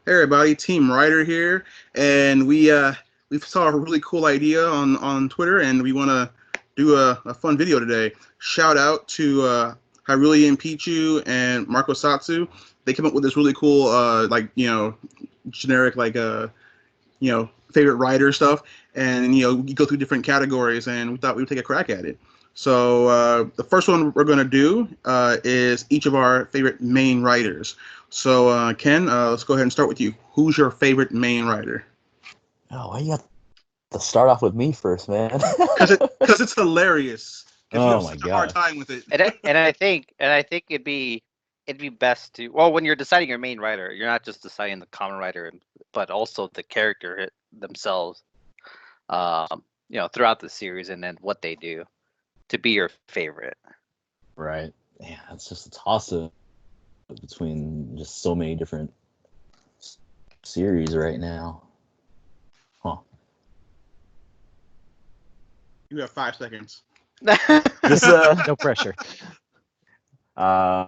Hey everybody, Team Ryder here, and we saw a really cool idea on Twitter, and we want to do a fun video today. Shout out to Hiruli and Pichu and Marco Satsu. They came up with this really cool generic favorite rider stuff, and you go through different categories, and we thought we would take a crack at it. So the first one we're going to do is each of our favorite main riders. So Ken, let's go ahead and start with you. Who's your favorite main rider? Oh, why you have to start off with me first, man? Because it's hilarious. Oh my such a god! hard time with it. And I think it'd be best to, well, when you're deciding your main rider, you're not just deciding the common rider, but also the character themselves, throughout the series, and then what they do to be your favorite. Right. Yeah, it's just a toss-up between just so many different series right now. Huh. You have 5 seconds. Just No pressure. I'm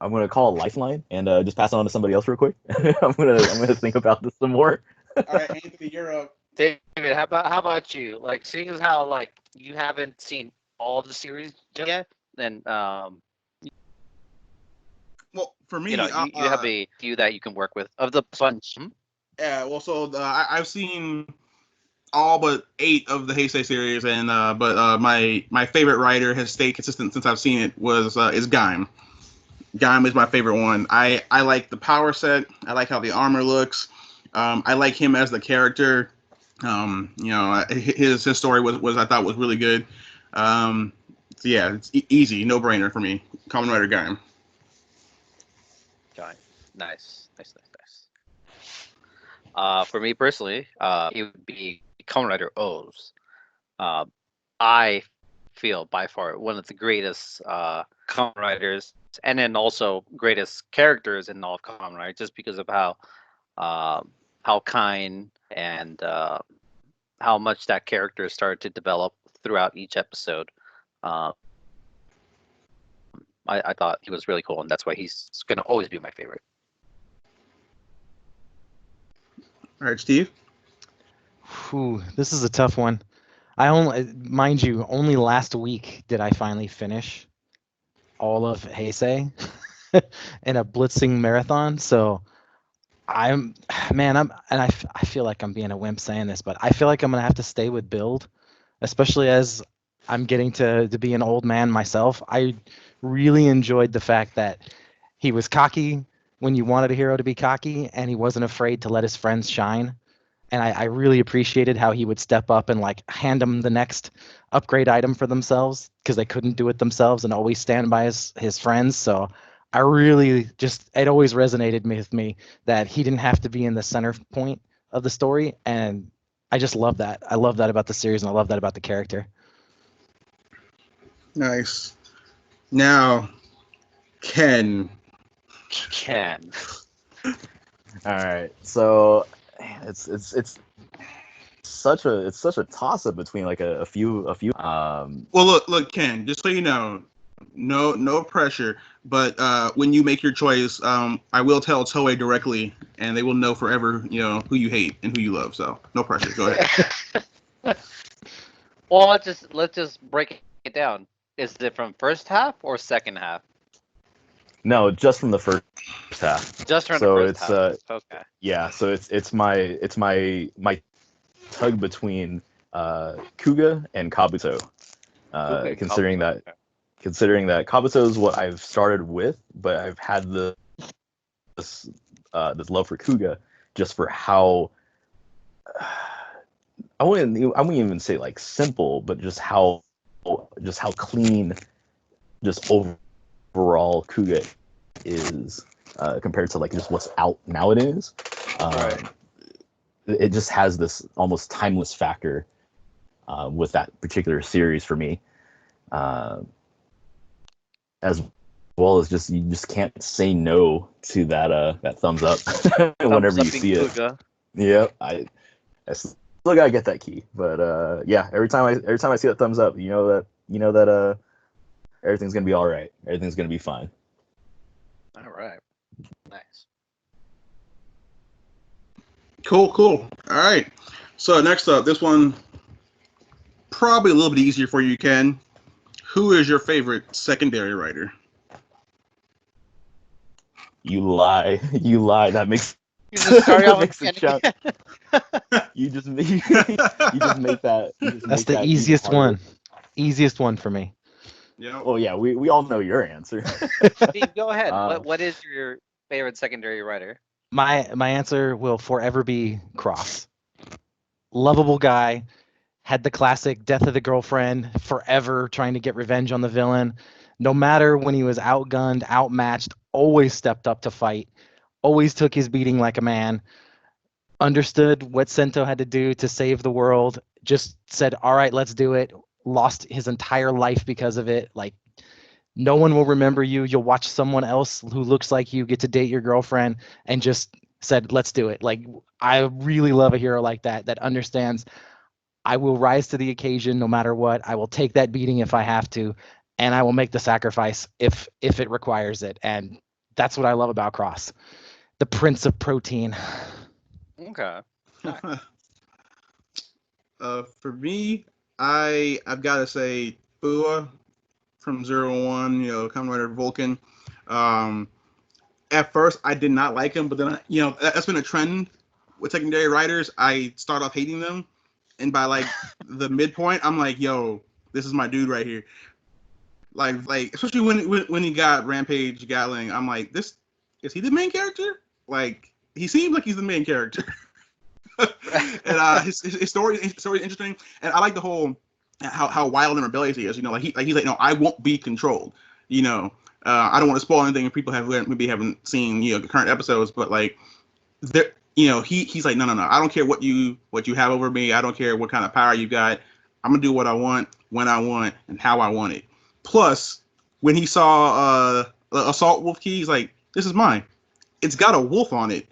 gonna call a lifeline and just pass it on to somebody else real quick. I'm gonna think about this some more. All right, Anthony, you're up. David, how about you? Like, seeing as how you haven't seen all the series yet, then Well, for me, you have a few that you can work with of the bunch. Yeah, well, so I've seen all but 8 of the Heisei series, and but my favorite rider has stayed consistent since I've seen it is Gaim. Gaim is my favorite one. I like the power set. I like how the armor looks. I like him as the character. His story was I thought was really good. So yeah, it's easy, no brainer for me. Kamen Rider Gaim. Nice. For me personally, it would be Kamen Rider O's. I feel by far one of the greatest Kamen Riders, and then also greatest characters in all of Kamen Rider, just because of how kind and how much that character started to develop throughout each episode. I thought he was really cool, and that's why he's going to always be my favorite. All right, Steve. Whew, this is a tough one. Mind you, only last week did I finally finish all of Heisei in a blitzing marathon. So I feel like I'm being a wimp saying this, but I feel like I'm gonna have to stay with Build, especially as I'm getting to be an old man myself. I really enjoyed the fact that he was cocky when you wanted a hero to be cocky, and he wasn't afraid to let his friends shine. And I really appreciated how he would step up and hand them the next upgrade item for themselves because they couldn't do it themselves, and always stand by his friends. So I really it always resonated with me that he didn't have to be in the center point of the story. And I just love that. I love that about the series, and I love that about the character. Nice. Now, Ken. All right, so it's such a toss up between like a few. Well, look, Ken. Just so you know, no pressure. But when you make your choice, I will tell Toei directly, and they will know forever, who you hate and who you love. So no pressure. Go ahead. Well, let's just break it down. Is it from first half or second half? No, just from the first half. Just from the first half. Okay. Yeah, so it's my tug between Kuga and Kabuto. Considering that Kabuto is what I've started with, but I've had this love for Kuga just for how I wouldn't even say like simple, but just how clean, just overall Kuga is compared to like just what's out nowadays. Right. It just has this almost timeless factor with that particular series for me, as well as you just can't say no to that thumbs up whenever you see Kuga. it. Yeah, I still gotta get that key, but yeah, every time I see that thumbs up, you know that everything's gonna be all right. Everything's gonna be fine. All right. Nice. Cool. All right. So next up, this one probably a little bit easier for you, Ken. Who is your favorite secondary writer? You lie. You lie. That makes You just start that out with makes the challenge. You just make you just make that. You just That's make the that even easiest harder. one. Easiest one for me. Yeah. Oh yeah, we all know your answer. Steve, go ahead. Uh, What is your favorite secondary writer? My answer will forever be Cross. Lovable guy, had the classic death of the girlfriend, forever trying to get revenge on the villain. No matter when he was outgunned, outmatched, always stepped up to fight, always took his beating like a man, understood what Sento had to do to save the world, just said, all right, let's do it. Lost his entire life because of it. Like, no one will remember you. You'll watch someone else who looks like you get to date your girlfriend and just said, let's do it. Like, I really love a hero like that, that understands I will rise to the occasion no matter what. I will take that beating if I have to, and I will make the sacrifice if it requires it. And that's what I love about Cross. The Prince of Protein. Okay. For me, I've got to say Bua from 01, Kamen Rider Vulcan. At first, I did not like him, but then, that's been a trend with secondary writers. I start off hating them, and by like the midpoint, I'm like, yo, this is my dude right here. Like especially when he got Rampage Gatling, I'm like, is he the main character? Like, he seems like he's the main character. And his story is interesting, and I like the whole how wild and rebellious he is. Like he's like, no, I won't be controlled. I don't want to spoil anything if people maybe haven't seen the current episodes, but like there, he's like, no, I don't care what you have over me. I don't care what kind of power you got. I'm gonna do what I want, when I want, and how I want it. Plus, when he saw the assault wolf key, he's like, this is mine. It's got a wolf on it,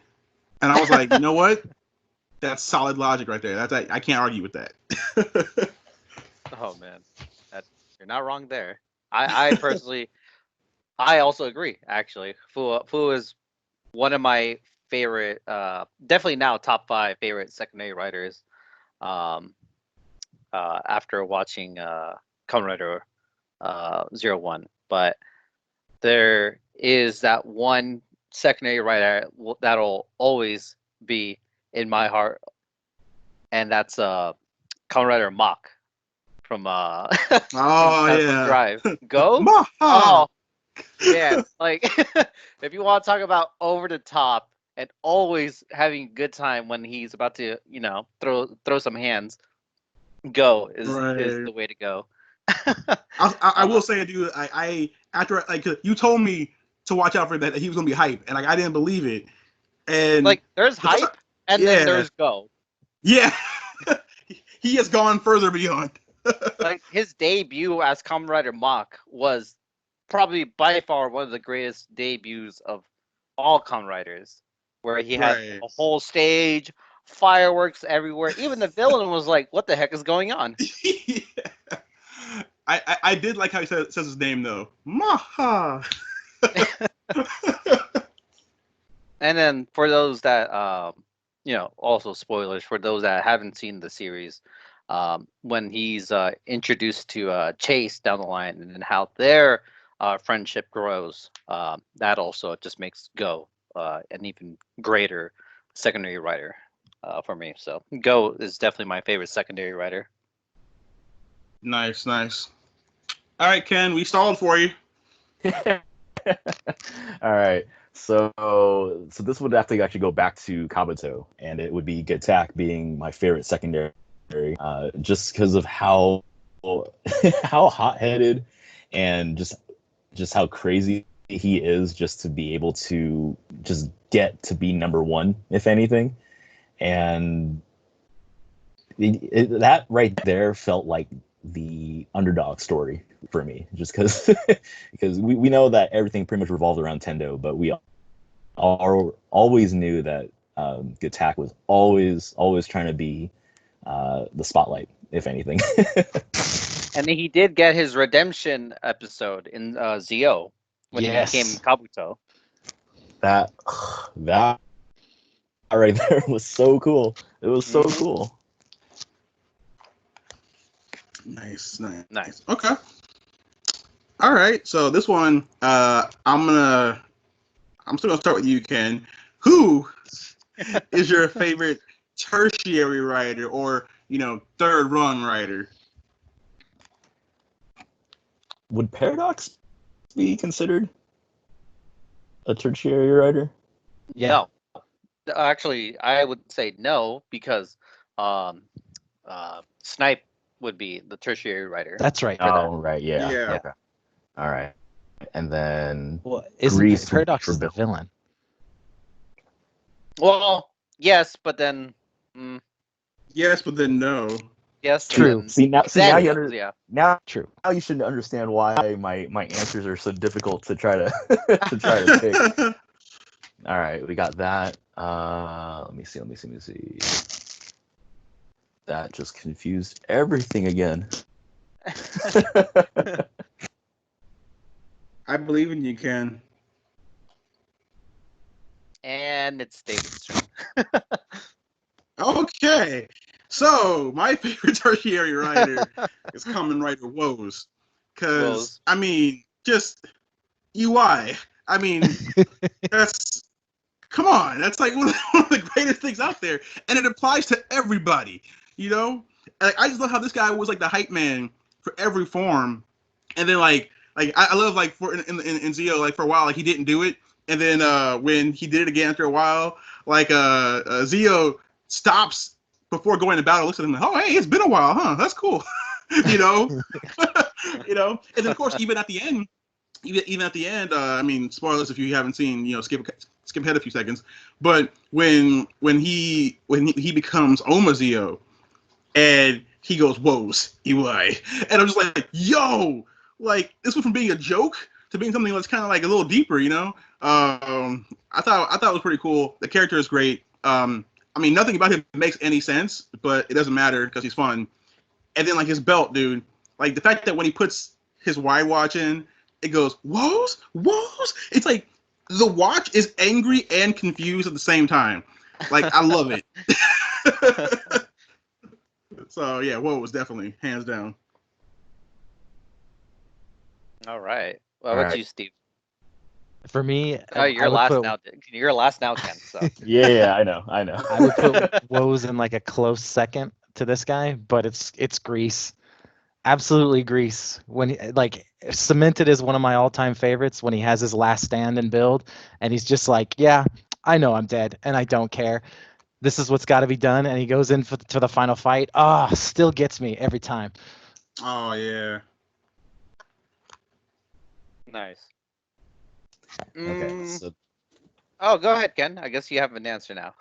and I was like, you know what? That's solid logic right there. I can't argue with that. Oh man, you're not wrong there. I personally, I also agree. Actually, Fu is one of my favorite, definitely now top 5 favorite secondary writers. After watching Kamen Rider 01, but there is that one secondary writer that'll always be in my heart, and that's Kamen Rider Mach from Oh from yeah. Drive. Go. Maha! Oh man, like if you want to talk about over the top and always having a good time when he's about to, throw some hands, Go is Right. the way to go. I will say, dude, I after like you told me to watch out for that he was gonna be hype, and like I didn't believe it. And Like there's the first hype and yeah. then there's Go. Yeah, he has gone further beyond. Like his debut as Kamen Rider Mach was probably by far one of the greatest debuts of all Kamen Riders, where he had Right. a whole stage, fireworks everywhere. Even the villain was like, "What the heck is going on?" Yeah. I did like how he says his name though. Maha. And then for those that also spoilers for those that haven't seen the series, when he's introduced to Chase down the line, and then how their friendship grows, that also just makes Go an even greater secondary writer for me. So Go is definitely my favorite secondary writer. Nice. All right, Ken, we stalled for you. All right. So this would have to actually go back to Kabuto, and it would be Gitac being my favorite secondary, just because of how hot-headed and just how crazy he is, just to be able to just get to be number 1, if anything, and that right there felt like the underdog story for me, just because we know that everything pretty much revolved around Tendo, but we always knew that Gitac was always trying to be the spotlight, if anything. And he did get his redemption episode in Zio when he Yes. became Kabuto. that right there was so cool. It was so cool. Nice. Nice. Okay. All right. So this one, I'm still gonna start with you, Ken. Who is your favorite tertiary writer, or third run writer? Would Paradox be considered a tertiary writer? Yeah. No. Actually, I would say no because Snipe would be the tertiary writer. That's right. Oh, right. Yeah. Yeah. Okay. All right. And then Well, isn't Grease Paradox for is the Bill. villain? Well, yes, but then Yes, but then no. yes. True. And See now then, you yeah. now True. you should understand why my answers are so difficult to try to to try to pick. All right, we got that. Let me see. That just confused everything again. I believe in you, Ken. And it's David's turn. Okay. So my favorite tertiary writer is Kamen Rider Woes, because I mean, just UI. I mean, that's come on. That's like one of the greatest things out there, and it applies to everybody. I just love how this guy was like the hype man for every form, and then I love like for in Zio, like for a while like he didn't do it, and then when he did it again after a while, like Zio stops before going to battle, looks at him like, oh hey, it's been a while, huh? That's cool. you know and then of course even at the end, I mean, spoilers if you haven't seen, skip ahead a few seconds, but when he becomes Omazeo and he goes, "Woes, EY," and I'm just like, "Yo, like this went from being a joke to being something that's kind of like a little deeper," I thought it was pretty cool. The character is great. I mean, nothing about him makes any sense, but it doesn't matter because he's fun. And then like his belt, dude, like the fact that when he puts his Y watch in, it goes, "Woes, woes." It's like the watch is angry and confused at the same time. Like I love it. So yeah, Woes definitely hands down. All right. Well, All what about right. you, Steve? For me, Oh, you're I would last put, now. You're last now, Ken. So Yeah, I know. I would put Woes in like a close second to this guy, but it's Grease. Absolutely Grease. When like cemented as one of my all-time favorites when he has his last stand and build, and he's just like, yeah, I know I'm dead, and I don't care. This is what's got to be done, and he goes in to the final fight. Still gets me every time. Oh yeah. nice. Okay. So, Oh, go ahead, Ken. I guess you have an answer now.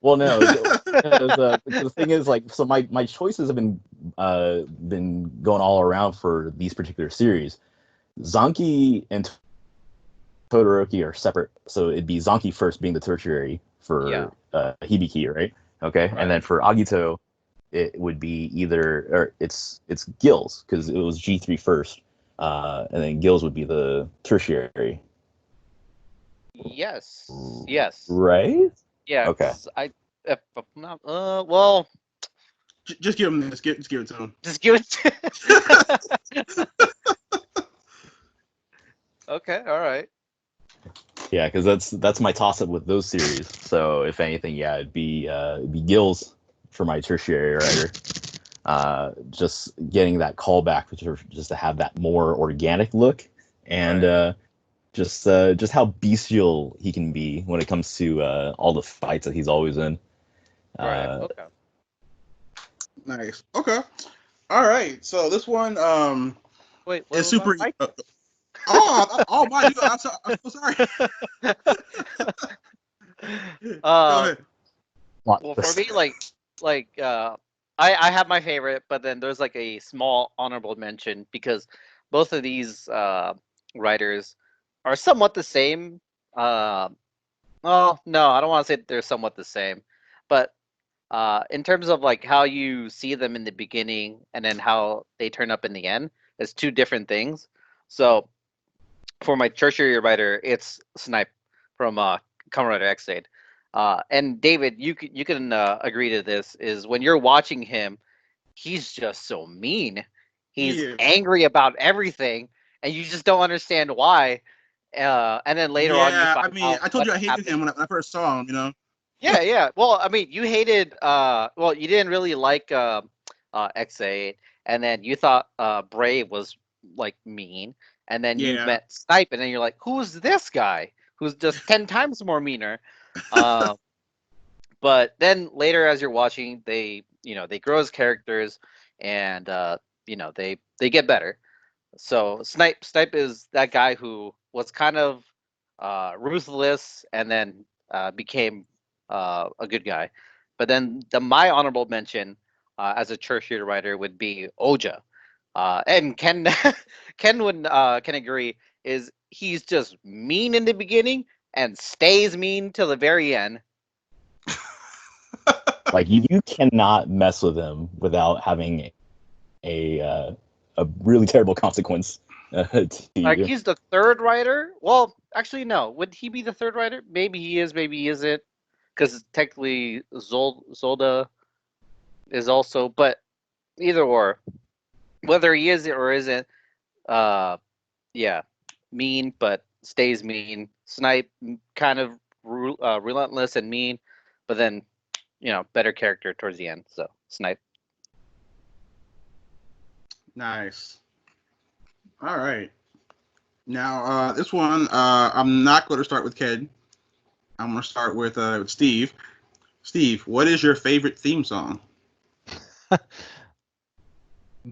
well, no. The thing is, like, so my choices have been going all around for these particular series. Zanki and Todoroki are separate, so it'd be Zanki first being the tertiary for Hibiki, right? Okay, Right. and then for Agito, it would be either or it's Gills because it was G3 first, and then Gills would be the tertiary. Yes. Yes. Right? Yeah. Okay. If I'm not, well, Just give him this. Just give it to him. just give it. Okay. All right. Yeah, because that's my toss up with those series. So if anything, yeah, it'd be Gills for my tertiary writer. Just getting that callback, just to have that more organic look, and just how bestial he can be when it comes to all the fights that he's always in. Right. Okay. Nice. Okay. All right. So this one Wait. What is was super. my My dude. I'm so sorry. Go ahead. Well, for me, I have my favorite, but then there's like a small honorable mention because both of these writers are somewhat the same. Well, no, I don't want to say they're somewhat the same, but in terms of like how you see them in the beginning and then how they turn up in the end, it's two different things. So for my tertiary writer, it's Snipe from Kamen Rider X8. And David, you can agree to this, is when you're watching him, he's just so mean. He's angry about everything, and you just don't understand why. And then later on, you Yeah, find I mean, out I told you I hated happened. him when I first saw him. You know. Yeah, yeah. Well, I mean, you hated. Well, you didn't really like X8, and then you thought Brave was like mean, and then you Yeah. met Snipe, and then you're like, who's this guy? Who's just 10 times more meaner? Um, but then later, as you're watching, they grow as characters, and they get better. So Snipe is that guy who was kind of ruthless and then became a good guy. But then my honorable mention as a tertiary writer would be Oja, and Ken Ken would can agree, is he's just mean in the beginning and stays mean till the very end. Like you cannot mess with him without having a really terrible consequence to Like you. he's the third writer. Well, actually, no. Would he be the third writer? Maybe he is. Maybe he isn't. Because technically, Zolda is also. But either or, whether he is or isn't, yeah, mean but stays mean. Snipe kind of relentless and mean, but then better character towards the end. So Snipe. Nice. All right. Now, this one, I'm not going to start with Ken. I'm going to start with Steve. Steve, what is your favorite theme song?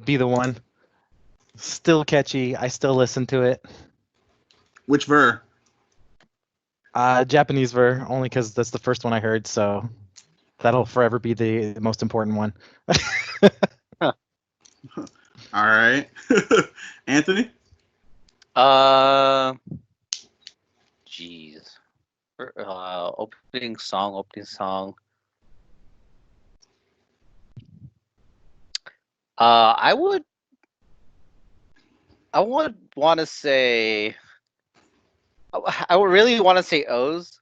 Be the one. Still catchy. I still listen to it. Which ver? Japanese ver, only because that's the first one I heard, so that'll forever be the most important one. All right. Anthony? Jeez. Opening song. I would want to say. I would really want to say O's,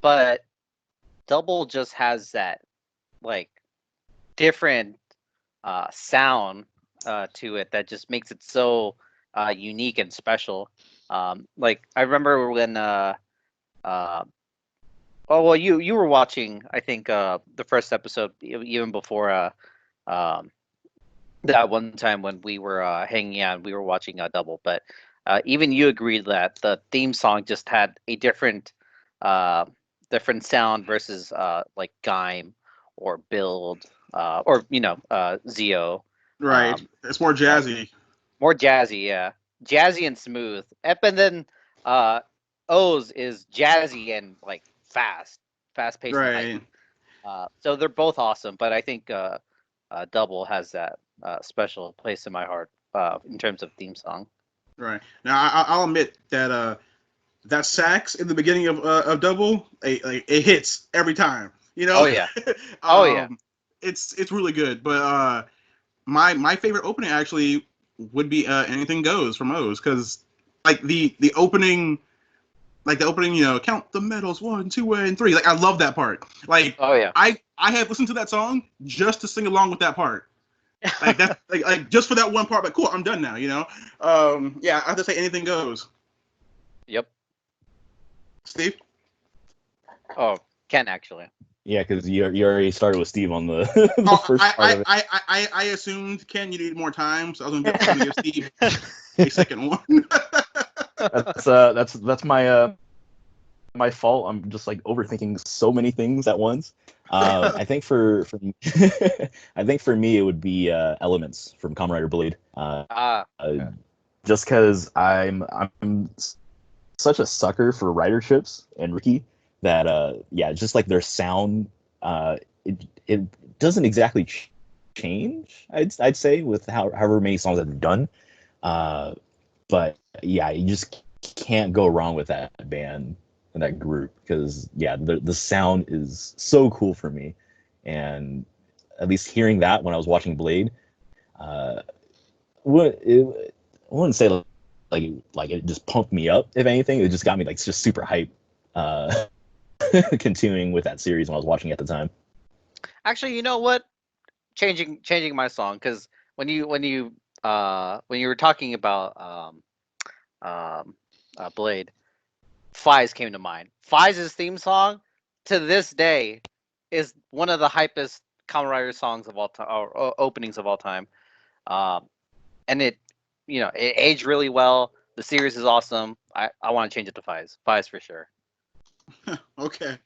but Double just has that like different sound to it that just makes it so unique and special. Like I remember when oh well, you were watching, I think, the first episode even before that one time when we were hanging out, we were watching Double, but even you agreed that the theme song just had a uh, different sound versus like Gaim or Build or Zio. Right. It's more Yeah, jazzy. more jazzy, yeah, jazzy and smooth. And then O's is jazzy and like fast paced and hype. Right. So they're both awesome, but I think Double has that special place in my heart in terms of theme song. Right. Now, I'll admit that that sax in the beginning of Double, it hits every time. You know? Oh yeah, oh yeah. It's really good. But my favorite opening actually would be Anything Goes from O's, because like the opening. Like the opening, count the medals 1, 2, and 3. Like I love that part. Like Oh yeah. I have listened to that song just to sing along with that part. Like that's like just for that one part. But cool, I'm done now. Yeah, I have to say Anything Goes. Yep. Steve. Oh, Ken actually. Yeah, because you already started with Steve on the, the first part of it. I assumed Ken you needed more time, so I was gonna give Steve a second one. That's my fault. I'm just like overthinking so many things at once. I think for I think for me it would be Elements from Kamen Rider Blade. Just because I'm such a sucker for riderships and Ricky that yeah, just like their sound, it doesn't exactly change. I'd say with however many songs I've done, but yeah, you just can't go wrong with that band and that group, because yeah, the sound is so cool for me, and at least hearing that when I was watching Blade, I wouldn't say like it just pumped me up. If anything, it just got me like just super hype continuing with that series when I was watching at the time. Actually, you know what? Changing my song, because when you were talking about Blade, Fies came to mind. Fies' theme song to this day is one of the hypest Kamen Rider songs of all time, or openings of all time. And it aged really well. The series is awesome. I want to change it to Fies. Fies for sure. Okay.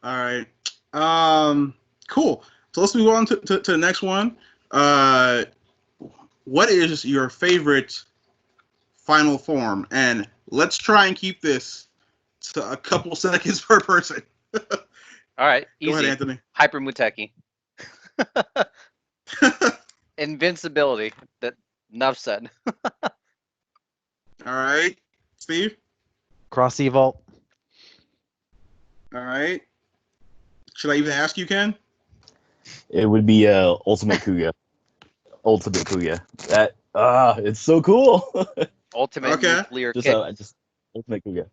All right. Cool. So let's move on to the next one. What is your favorite final form? And let's try and keep this to a couple seconds per person. All right, Go easy. ahead, Anthony. Hyper Muteki. Invincibility. That enough said. All right, Steve. Cross Evolt. All right. Should I even ask you, Ken? It would be Ultimate Kuga. Ultimate Kuga. That it's so cool. Ultimate Okay. nuclear just kick. just Ultimate Kuga.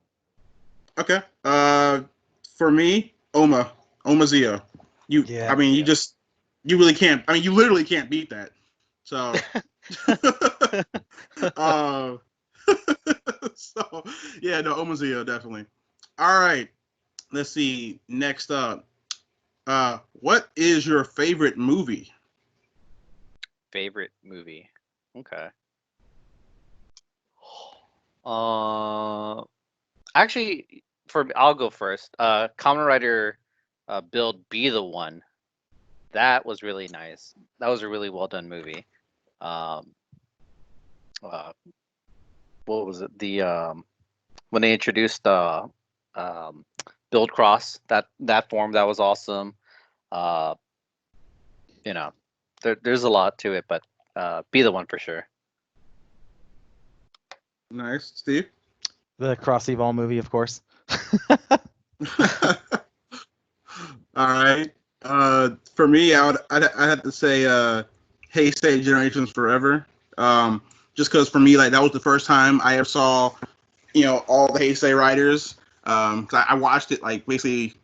Okay. For me, Oma Zio. Yeah. I mean, you really can't. I mean, you literally can't beat that. So, so yeah, no, Oma Zio definitely. All right. Let's see. Next up, what is your favorite movie? Favorite movie. Okay. Actually, I'll go first. Kamen Rider, Build Be the One. That was really nice. That was a really well done movie. What was it? When they introduced Build Cross, that form, that was awesome. There's a lot to it, but Be the One for sure. Nice, Steve. The Cross Evolve movie, of course. All right. For me, I'd have to say Heisei Generations Forever. Just because for me, like that was the first time I ever saw, all the Heisei riders. 'Cause I watched it like basically,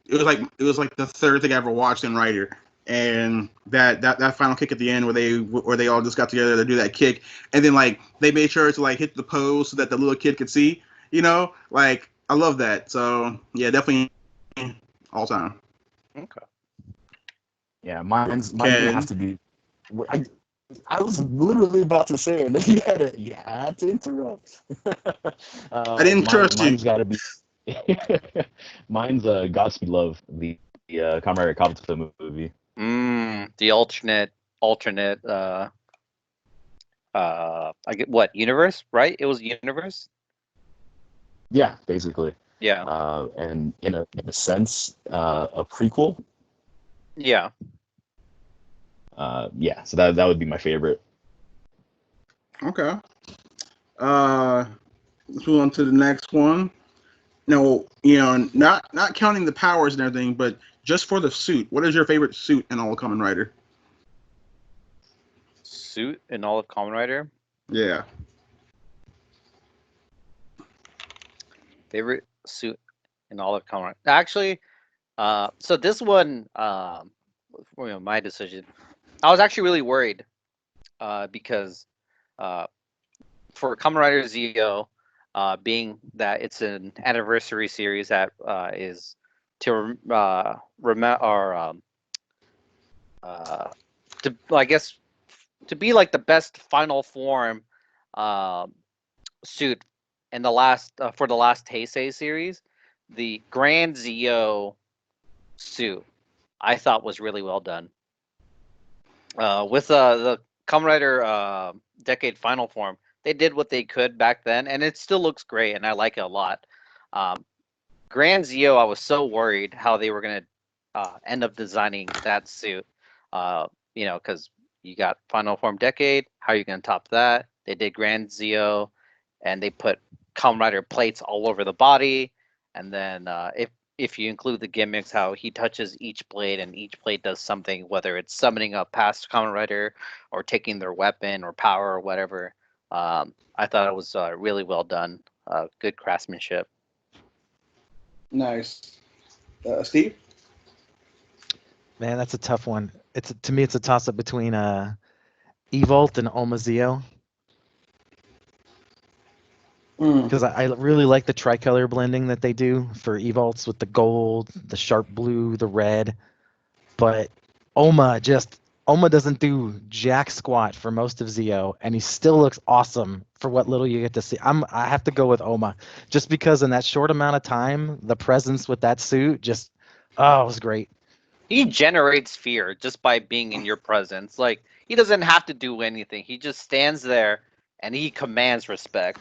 it was like the third thing I ever watched in Rider, and that final kick at the end where they all just got together to do that kick, and then like they made sure to like hit the pose so that the little kid could see. Like I love that. So yeah, definitely all time. Okay. Yeah, mine's gonna have to be. I was literally about to say it, and then you had to interrupt. I didn't trust you. Mine's got to be. Mine's Godspeed Love, the Kamen Rider Kabuto movie. The alternate. I get what universe, right? It was universe. Yeah, basically. Yeah. And in a sense, a prequel. Yeah. Yeah. So that would be my favorite. Okay. Let's move on to the next one. No, not counting the powers and everything, but just for the suit. What is your favorite suit in all of Kamen Rider? Suit in all of Kamen Rider. Yeah. Favorite suit in all of Kamen Rider. Actually, so this one, my decision. I was actually really worried, because for Kamen Rider Zio, being that it's an anniversary series that is to remember, or I guess to be like the best final form suit in the last for the last Heisei series, the Grand Zio suit I thought was really well done. With the Kamen Rider Decade Final Form, they did what they could back then, and it still looks great, and I like it a lot. Grand Zio, I was so worried how they were going to end up designing that suit. Because you got Final Form Decade, how are you going to top that? They did Grand Zio, and they put Kamen Rider plates all over the body, and then if you include the gimmicks, how he touches each blade and each blade does something, whether it's summoning a past Kamen Rider or taking their weapon or power or whatever. I thought it was really well done. Good craftsmanship. Nice. Steve? Man, that's a tough one. To me, it's a toss up between Evolt and Omazeo. Because I really like the tricolor blending that they do for Evolts with the gold, the sharp blue, the red. But Oma doesn't do jack squat for most of Zeo, and he still looks awesome for what little you get to see. I have to go with Oma, just because in that short amount of time, the presence with that suit it was great. He generates fear just by being in your presence. Like, he doesn't have to do anything. He just stands there and he commands respect.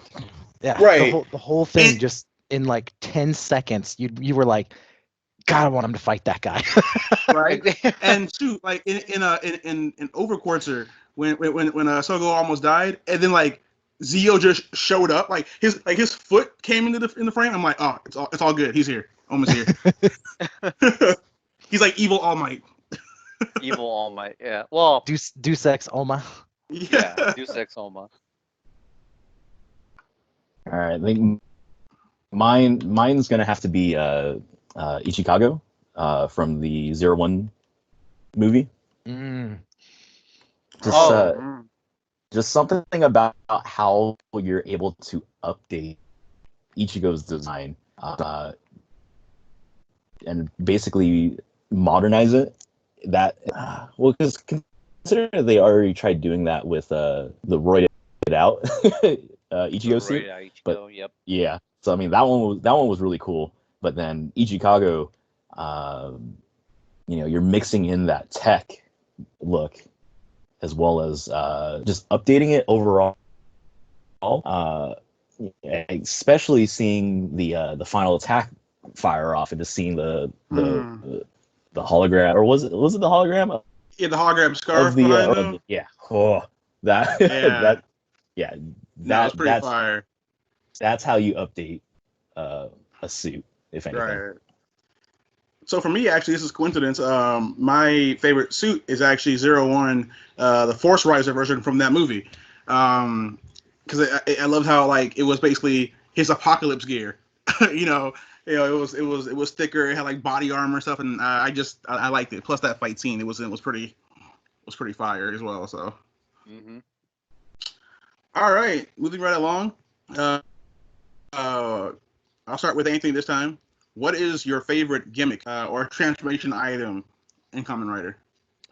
Yeah, Right. the whole thing just in like 10 seconds, you were like, God, I want him to fight that guy. Right. And shoot, like in Overquarter, when Sogo almost died, and then like Zio just showed up, like his foot came in the frame. I'm like, oh, it's all good. He's here. Oma's here. He's like evil All Might. Evil All Might. Yeah. Well. Deus Ex Oma. Yeah. Deus Ex Oma. All right, I think mine's gonna have to be Ichikago from the 01 movie. Just something about how you're able to update Ichigo's design and basically modernize it. That because considering they already tried doing that with the roided out Ichigo suit, Ichigo, yep. Yeah. So I mean that one was really cool. But then Ichikago, you're mixing in that tech look as well as just updating it overall. Especially seeing the final attack fire off and just seeing the hologram, or was it the hologram? Yeah, the hologram scarf behind him. Yeah. Oh, that. Yeah. That's pretty fire. That's how you update a suit, if anything. Right. So for me, actually, this is coincidence. My favorite suit is actually 01, the Force Riser version from that movie. Because I loved how like it was basically his apocalypse gear. It was thicker. It had like body armor and stuff, and I liked it. Plus that fight scene, it was pretty fire as well. So. Mm-hmm. All right, moving right along. I'll start with Anthony this time. What is your favorite gimmick or transformation item in Kamen Rider?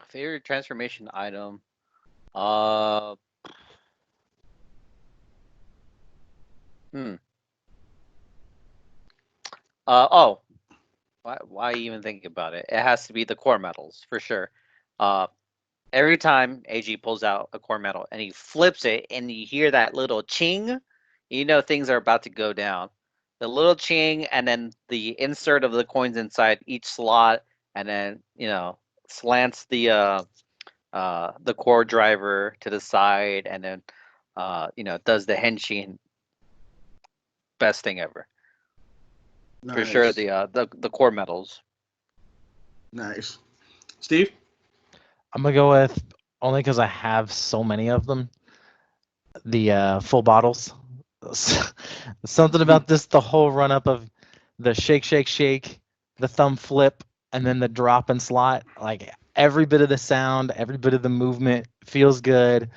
Favorite transformation item? Why even think about it? It has to be the core metals for sure. Every time AG pulls out a core metal and he flips it and you hear that little ching, you know things are about to go down. The little ching and then the insert of the coins inside each slot, and then slants the core driver to the side, and then does the henshin. Best thing ever. Nice. For sure, the core metals. Nice. Steve? I'm gonna go with, only because I have so many of them, the full bottles. Something about this, the whole run up of the shake, the thumb flip, and then the drop and slot. Like every bit of the sound, every bit of the movement feels good.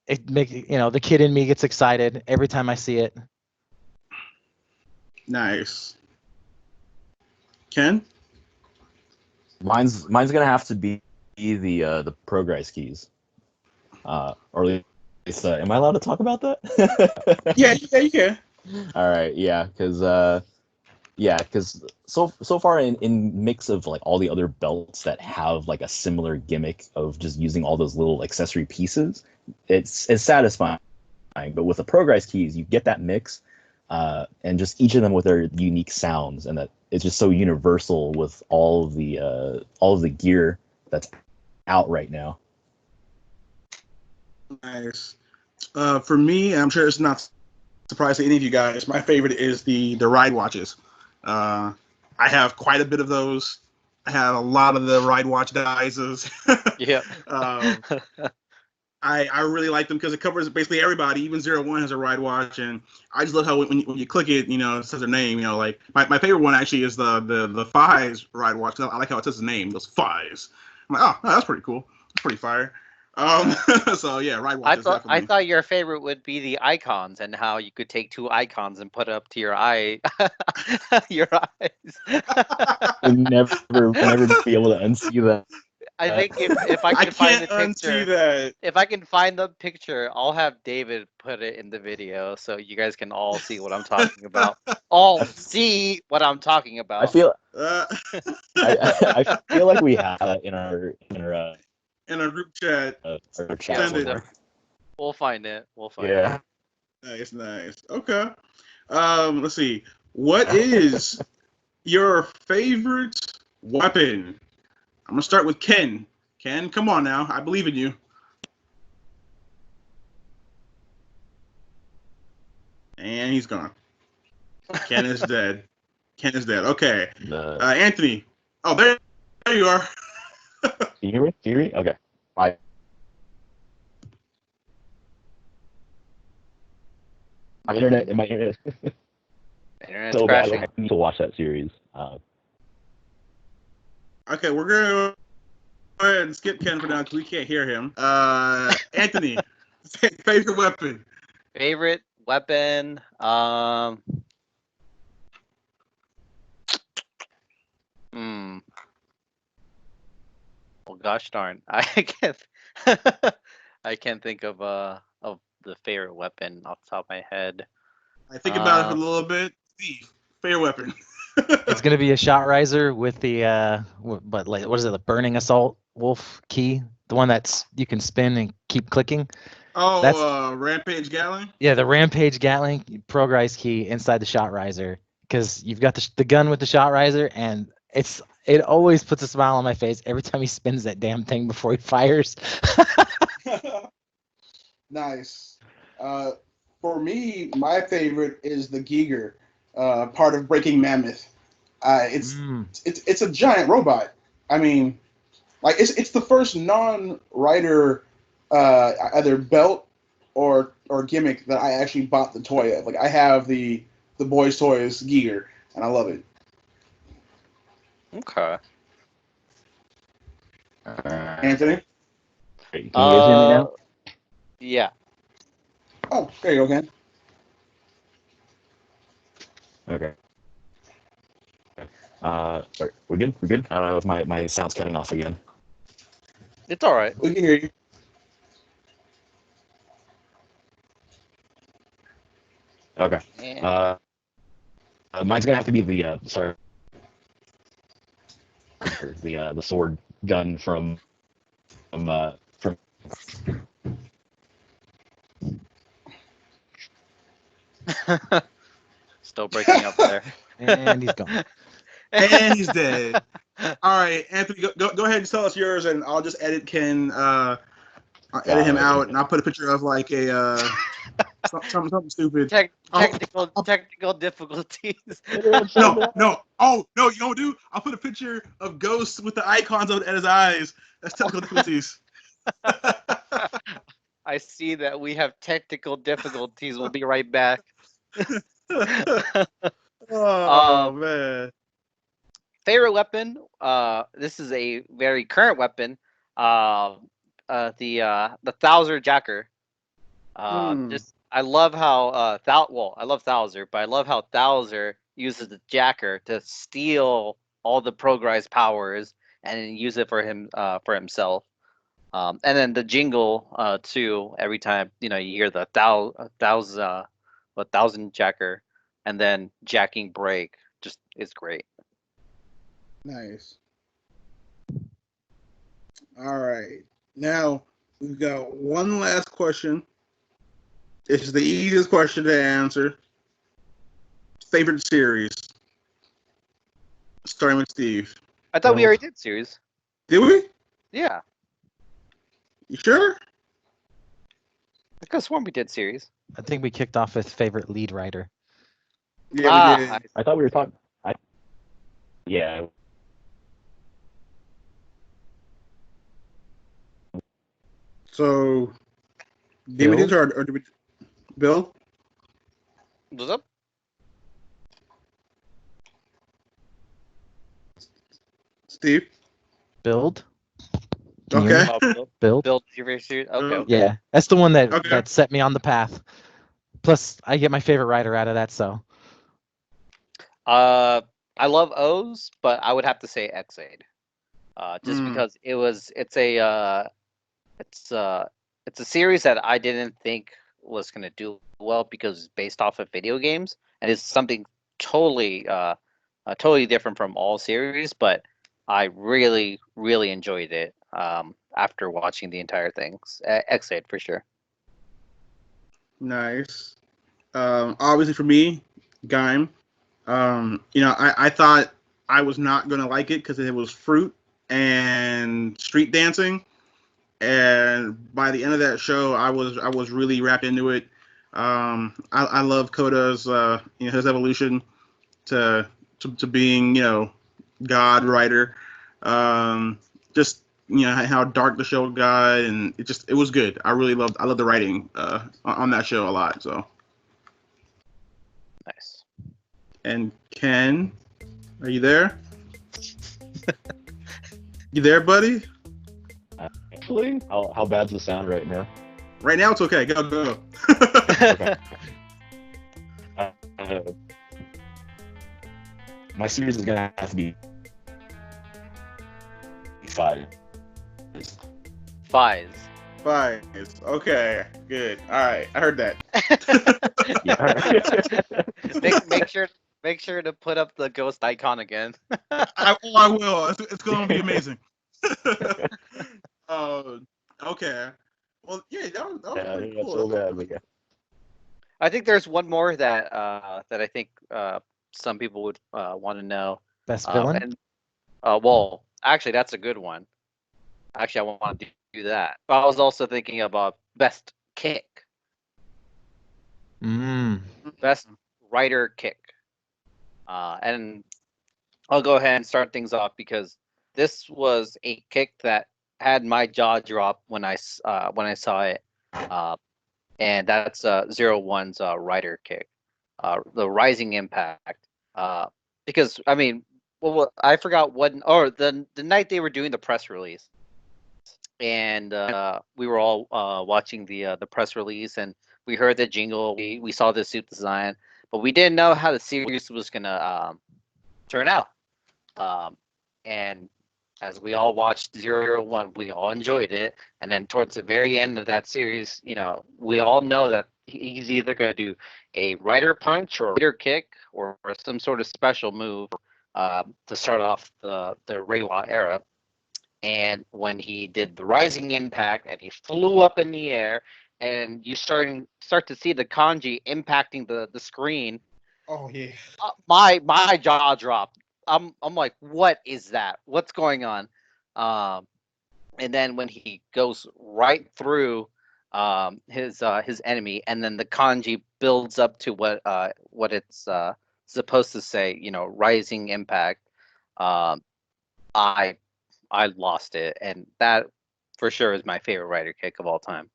It makes the kid in me gets excited every time I see it. Nice. Ken? Mine's gonna have to be the progress keys. Or at least, am I allowed to talk about that? Yeah, you can. All right, yeah, because so far in mix of like all the other belts that have like a similar gimmick of just using all those little accessory pieces, it's satisfying. But with the progress keys, you get that mix, and just each of them with their unique sounds, and that it's just so universal with all of the gear that's out right now. Nice. For me, I'm sure it's not surprising to any of you guys, my favorite is the ride watches. I have quite a bit of those. I have a lot of the ride watch dices. Yeah. I really like them because it covers basically everybody. Even 01 has a ride watch, and I just love how when you click it, it says their name. Like my favorite one actually is the Fies ride watch. I like how it says the name. Those Fies. I'm like, oh, that's pretty cool. That's pretty fire. So yeah, ride watch is definitely. I thought your favorite would be the icons and how you could take two icons and put it up to your eye, your eyes. We'll never be able to unsee that. I think if I can find the can't picture, unsee that. if I can find the picture, I'll have David put it in the video so you guys can all see what I'm talking about. All see what I'm talking about. I feel Uh, I feel like we have that in our in a group chat. our chat Yeah, somewhere. we'll find it. We'll find it. Yeah. Nice. Okay. Let's see. What is your favorite weapon? I'm gonna start with Ken. Ken, come on now. I believe in you. And he's gone. Ken is dead. Ken is dead. Okay. Anthony. Oh, there you are. Can you hear me? Can you hear me? Okay. My internet. Internet's So bad. crashing. I need to watch that series. Okay, we're gonna go ahead and skip Ken for now because we can't hear him. Anthony, favorite weapon. Favorite weapon? Well, gosh darn, I can't. I can't think of the favorite weapon off the top of my head. I think about it for a little bit. Steve, favorite weapon. It's gonna be a shot riser with the but like what is it? The burning assault wolf key, the one that's you can spin and keep clicking. Oh, Rampage Gatling. Yeah, the Rampage Gatling progress key inside the shot riser because you've got the gun with the shot riser, and it always puts a smile on my face every time he spins that damn thing before he fires. Nice. For me, my favorite is the Giger, part of Breaking Mammoth. It's a giant robot. I mean, like it's the first non-rider either belt or gimmick that I actually bought the toy of. Like I have the Boys Toys Giger, and I love it. Okay. Anthony? Can you guys hear me now? Yeah. Oh, there you go, Ken. Okay. Sorry, we're good. We're good. I don't know if my sound's cutting off again. It's all right. We can hear you. Okay. Mine's gonna have to be the the sword gun from Still breaking up there. And he's gone. And he's dead. All right, Anthony, go ahead and tell us yours, and I'll just edit Ken. I'll edit him out, and I'll put a picture of like a something stupid. Technical difficulties. No. Oh no, you know what, dude? I'll put a picture of Ghost with the icons at his eyes. That's technical difficulties. I see that we have technical difficulties. We'll be right back. Oh man. Favorite weapon? This is a very current weapon. The Thouser Jacker. Just I love how I love Thouser, but I love how Thouser uses the Jacker to steal all the Progrise powers and then use it for himself. And then the jingle too. Every time you hear the thousand Jacker, and then jacking break, just is great. Nice. All right. Now we've got one last question. This is the easiest question to answer. Favorite series? Starting with Steve. I thought we already did series. Did we? Yeah, You sure? I could have sworn we did series. I think we kicked off with favorite lead writer. Yeah, we did. I thought we were talking. Yeah. So DVDs or Bill? What's up? Steve? Build. Can you hear Okay. me? Build. Build your favorite series. Okay. Yeah, that's the one that Okay. that set me on the path. Plus, I get my favorite writer out of that. So I love O's, but I would have to say Xaid. Just because it's a series that I didn't think was gonna do well because it's based off of video games and it's something totally totally different from all series, but I really really enjoyed it after watching the entire thing. Xaid for sure. Nice. Obviously for me, Gaim. I thought I was not gonna like it because it was fruit and street dancing, and by the end of that show, I was really wrapped into it. I love Koda's his evolution to being God writer. Just how dark the show got, and it was good. I love the writing on that show a lot. So. Nice. And Ken, are you there? You there, buddy? Actually, how bad's the sound right now? Right now it's okay. Go. Okay. My series is gonna have to be 5. Fives. Fine. Okay. Good. All right. I heard that. Make sure to put up the ghost icon again. I will. It's going to be amazing. Okay. Well, yeah, that was pretty That's cool. so bad, but yeah. I think there's one more that I think some people would want to know. best villain. And well, actually, that's a good one. Actually, I want to do that. But I was also thinking about best kick, best writer kick, and I'll go ahead and start things off because this was a kick that had my jaw drop when I saw it, and that's 01's writer kick, the Rising Impact. Because I mean, well, I forgot what, or the night they were doing the press release, and we were all watching the press release, and we heard the jingle, we saw the suit design, but we didn't know how the series was gonna turn out. And as we all watched 001, we all enjoyed it. And then towards the very end of that series, we all know that he's either going to do a rider punch or a rider kick or some sort of special move to start off the Reiwa era. And when he did the Rising Impact and he flew up in the air and you start to see the kanji impacting the screen. Oh yeah. My jaw dropped. I'm like, what is that? What's going on? And then when he goes right through his enemy, and then the kanji builds up to what it's supposed to say, Rising Impact. I lost it, and that for sure is my favorite rider kick of all time.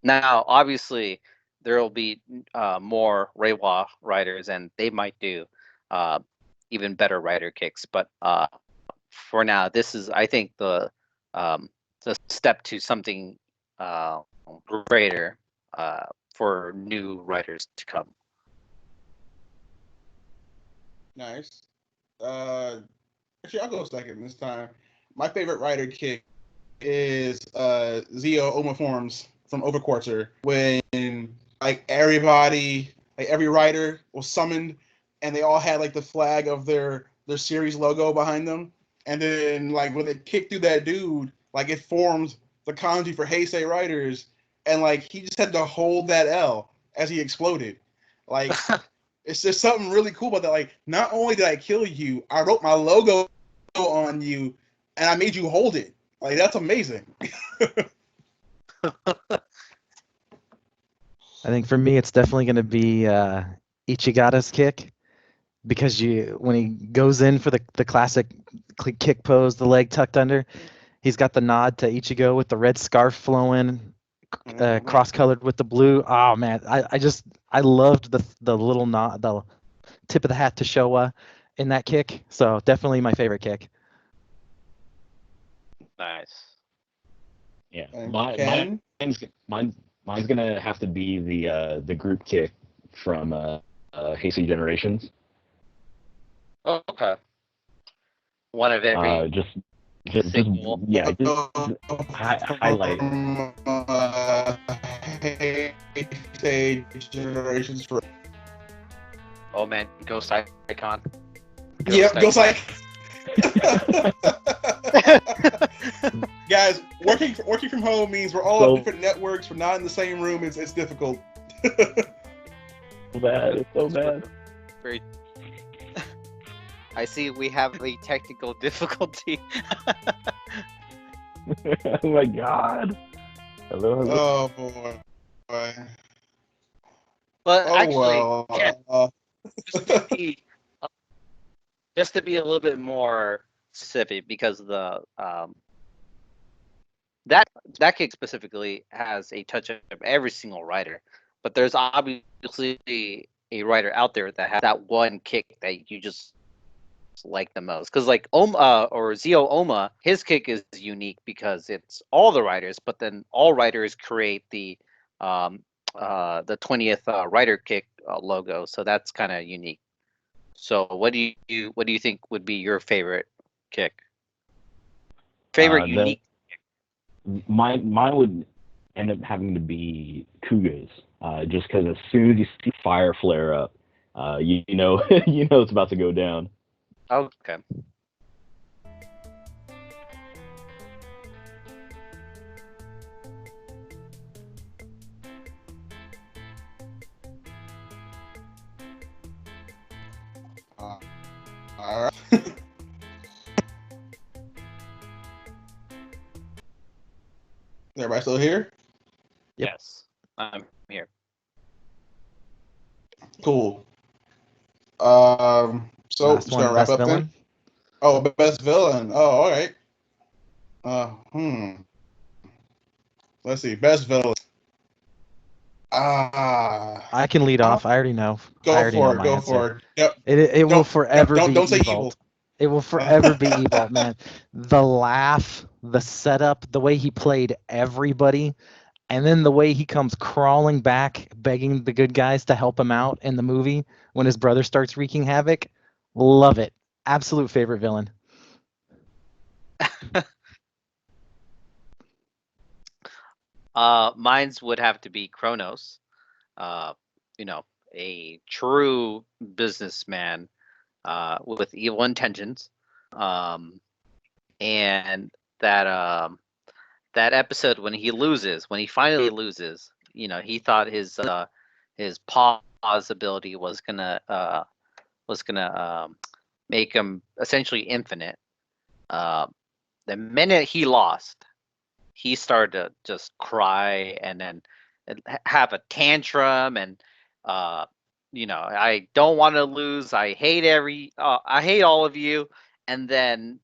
Now, obviously, there will be more Reiwa riders, and they might do even better rider kicks. But for now, this is, I think, the step to something greater for new riders to come. Nice. Actually, I'll go second this time. My favorite rider kick is Zio Omaforms from Overquarter, when every rider was summoned and they all had the flag of their series logo behind them, and then when they kick through that dude, it forms the kanji for Heisei riders, and he just had to hold that L as he exploded. It's just something really cool about that. Not only did I kill you, I wrote my logo on you, and I made you hold it. That's amazing. I think for me, it's definitely going to be Ichigata's kick, because when he goes in for the classic kick pose, the leg tucked under, He's got the nod to Ichigo with the red scarf flowing, cross-colored with the blue. Oh man, I loved the little nod, the tip of the hat to Showa in that kick. So definitely my favorite kick. Nice. Yeah, Ken? mine's gonna have to be the group kick from Heisei Generations. Oh, okay. One of every Just single. yeah, just highlight. Say generations for. Oh man, Ghost Icon. Yep, Ghost Icon. Guys, working from home means we're all on different networks. We're not in the same room. It's difficult. So bad. It's so bad. Very. I see we have a technical difficulty. Oh my god. Hello. Oh boy. But Oh actually, well. just to be a little bit more specific, because the that kick specifically has a touch of every single writer, but there's obviously a writer out there that has that one kick that you just like the most. Because like or Zio Oma, his kick is unique because it's all the writers, but then all writers create the 20th writer kick logo, so that's kind of unique. So what do you think would be your favorite kick? Favorite unique? Mine would end up having to be Kuga's, just because as soon as you see fire flare up, you know it's about to go down. Okay. All right. Everybody still here? Yep. Yes, I'm here. Cool. So Last just gonna one, wrap best up villain. then. Oh, best villain. Oh, all right. Let's see. Best villain. I can lead off. I already know. I Go already know for it. my Go answer. for it. Yep. It will forever be Don't say Evolt. evil. It will forever be Evolt, man. The laugh, the setup, the way he played everybody, and then the way he comes crawling back, begging the good guys to help him out in the movie when his brother starts wreaking havoc. Love it. Absolute favorite villain. Mines would have to be Chronos. A true businessman with evil intentions. And that episode when he finally loses, he thought his pause ability was gonna make him essentially infinite. The minute he lost, he started to just cry and then have a tantrum and I don't want to lose. I hate all of you. And then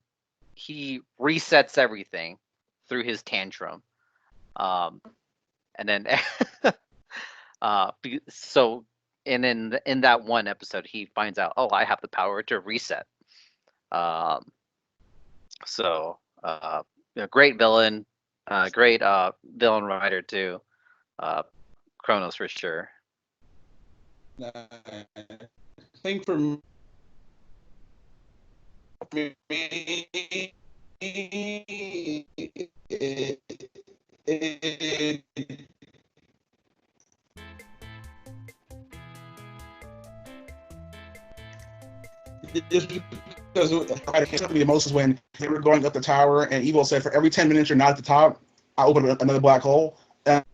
he resets everything through his tantrum. And then so and in that one episode he finds out, oh, I have the power to reset. Great villain, great villain writer too. Chronos for sure. I think for me, just because I can't the most is when they were going up the tower and Evil said, for every 10 minutes you're not at the top, I open another black hole. And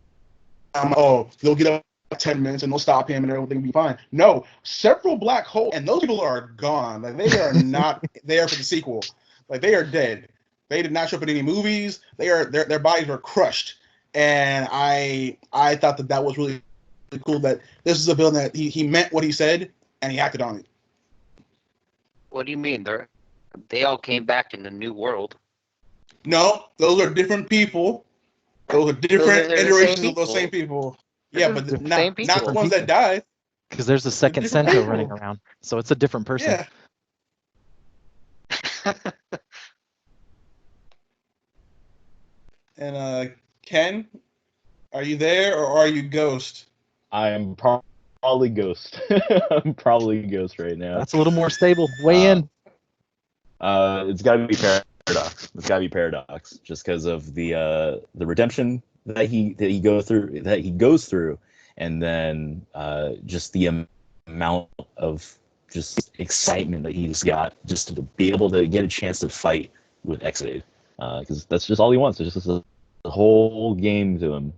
he'll get up 10 minutes and they'll stop him and everything will be fine. No, several black holes, and those people are gone. Like, they are not there for the sequel. Like, they are dead. They did not show up in any movies. Their bodies were crushed. And I thought that was really cool, that this is a villain that he meant what he said and he acted on it. What do you mean? They all came back in the new world. No, those are different people. Those are different they're the iterations same of those same people. They're Yeah, the but same not people. the ones that died. Because there's a second different Sento people. running around, so it's a different person. Yeah. And Ken, are you there or are you Ghost? I'm probably Ghost. I'm probably Ghost right now. That's a little more stable. Weigh in. It's got to be Paradox. It's got to be Paradox, just because of the redemption that he goes through, and then just the amount of just excitement that he's got, just to be able to get a chance to fight with Exade, because that's just all he wants. It's just the whole game to him.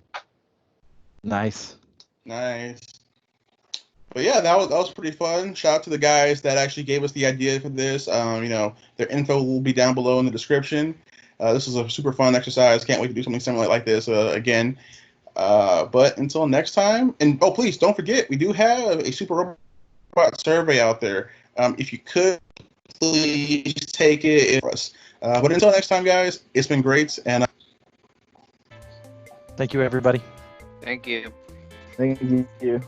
Nice. But yeah, that was pretty fun. Shout out to the guys that actually gave us the idea for this. Their info will be down below in the description. This was a super fun exercise. Can't wait to do something similar like this again. But until next time, and please don't forget, we do have a Super Robot survey out there. If you could, please take it for us. But until next time, guys, it's been great. And Thank you, everybody. Thank you. Thank you.